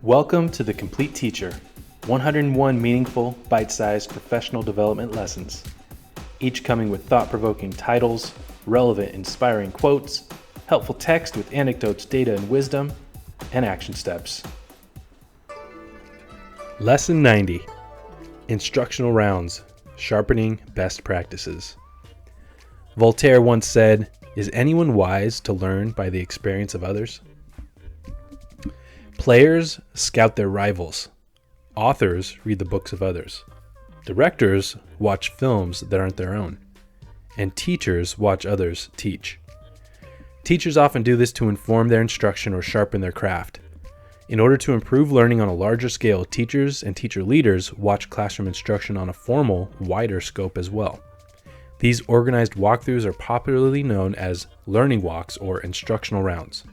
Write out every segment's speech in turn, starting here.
Welcome to The Complete Teacher, 101 meaningful, bite-sized professional development lessons, each coming with thought-provoking titles, relevant, inspiring quotes, helpful text with anecdotes, data, and wisdom, and action steps. Lesson 90, Instructional Rounds, Sharpening Best Practices. Voltaire once said, "Is anyone wise to learn by the experience of others?" Players scout their rivals. Authors read the books of others. Directors watch films that aren't their own. And teachers watch others teach. Teachers often do this to inform their instruction or sharpen their craft. In order to improve learning on a larger scale, teachers and teacher leaders watch classroom instruction on a formal, wider scope as well. These organized walkthroughs are popularly known as learning walks or instructional rounds.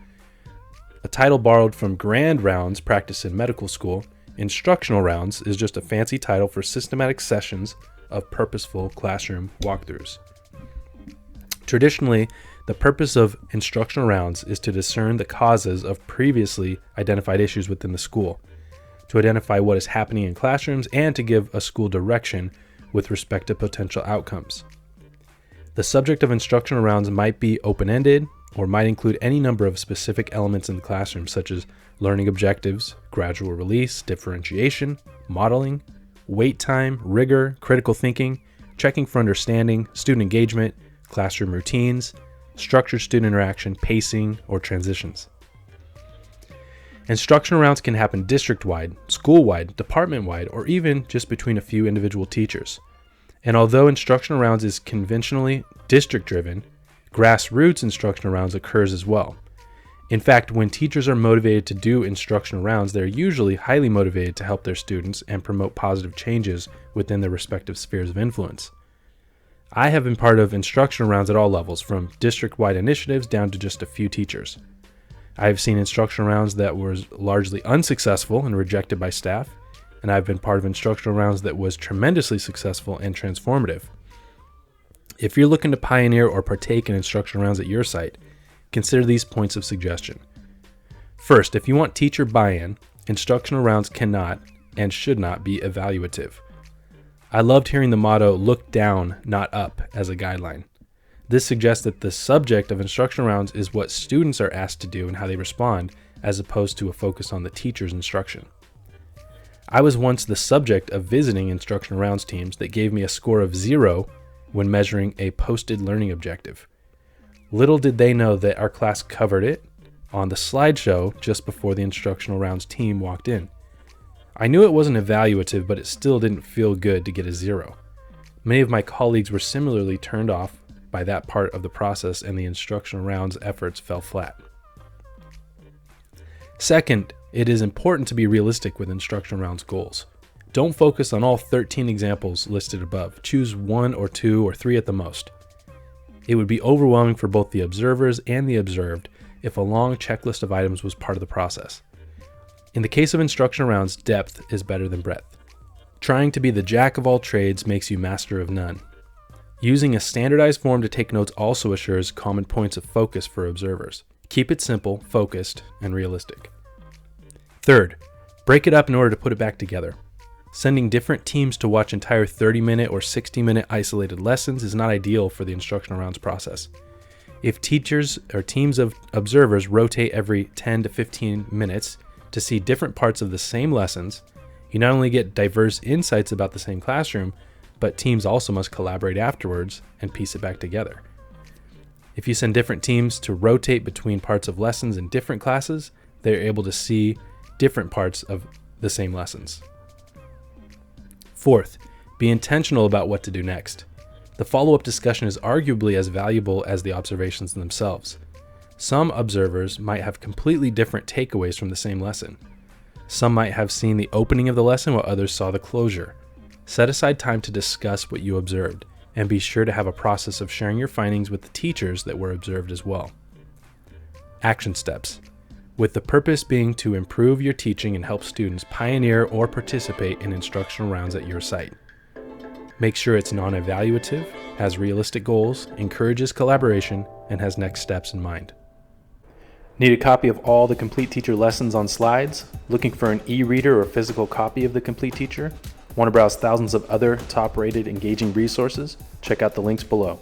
A title borrowed from grand rounds practiced in medical school, instructional rounds is just a fancy title for systematic sessions of purposeful classroom walkthroughs. Traditionally, the purpose of instructional rounds is to discern the causes of previously identified issues within the school, to identify what is happening in classrooms, and to give a school direction with respect to potential outcomes. The subject of instructional rounds might be open-ended, or might include any number of specific elements in the classroom, such as learning objectives, gradual release, differentiation, modeling, wait time, rigor, critical thinking, checking for understanding, student engagement, classroom routines, structured student interaction, pacing, or transitions. Instructional rounds can happen district-wide, school-wide, department-wide, or even just between a few individual teachers. And although instructional rounds is conventionally district-driven, grassroots instructional rounds occurs as well. In fact, when teachers are motivated to do instructional rounds, they're usually highly motivated to help their students and promote positive changes within their respective spheres of influence. I have been part of instructional rounds at all levels, from district-wide initiatives down to just a few teachers. I have seen instructional rounds that were largely unsuccessful and rejected by staff, and I've been part of instructional rounds that was tremendously successful and transformative. If you're looking to pioneer or partake in instructional rounds at your site, consider these points of suggestion. First, if you want teacher buy-in, instructional rounds cannot and should not be evaluative. I loved hearing the motto, "Look down, not up," as a guideline. This suggests that the subject of instructional rounds is what students are asked to do and how they respond, as opposed to a focus on the teacher's instruction. I was once the subject of visiting instructional rounds teams that gave me a score of 0 when measuring a posted learning objective. Little did they know that our class covered it on the slideshow just before the instructional rounds team walked in. I knew it wasn't evaluative, but it still didn't feel good to get a 0. Many of my colleagues were similarly turned off by that part of the process, and the instructional rounds efforts fell flat. Second, it is important to be realistic with instructional rounds goals. Don't focus on all 13 examples listed above. Choose 1 or 2 or 3 at the most. It would be overwhelming for both the observers and the observed if a long checklist of items was part of the process. In the case of instructional rounds, depth is better than breadth. Trying to be the jack of all trades makes you master of none. Using a standardized form to take notes also assures common points of focus for observers. Keep it simple, focused, and realistic. Third, break it up in order to put it back together. Sending different teams to watch entire 30-minute or 60-minute isolated lessons is not ideal for the instructional rounds process. If teachers or teams of observers rotate every 10 to 15 minutes to see different parts of the same lessons, you not only get diverse insights about the same classroom, but teams also must collaborate afterwards and piece it back together. If you send different teams to rotate between parts of lessons in different classes, they're able to see different parts of the same lessons. Fourth, be intentional about what to do next. The follow-up discussion is arguably as valuable as the observations themselves. Some observers might have completely different takeaways from the same lesson. Some might have seen the opening of the lesson while others saw the closure. Set aside time to discuss what you observed, and be sure to have a process of sharing your findings with the teachers that were observed as well. Action steps. With the purpose being to improve your teaching and help students pioneer or participate in instructional rounds at your site. Make sure it's non-evaluative, has realistic goals, encourages collaboration, and has next steps in mind. Need a copy of all the Complete Teacher lessons on slides? Looking for an e-reader or physical copy of the Complete Teacher? Want to browse thousands of other top-rated engaging resources? Check out the links below.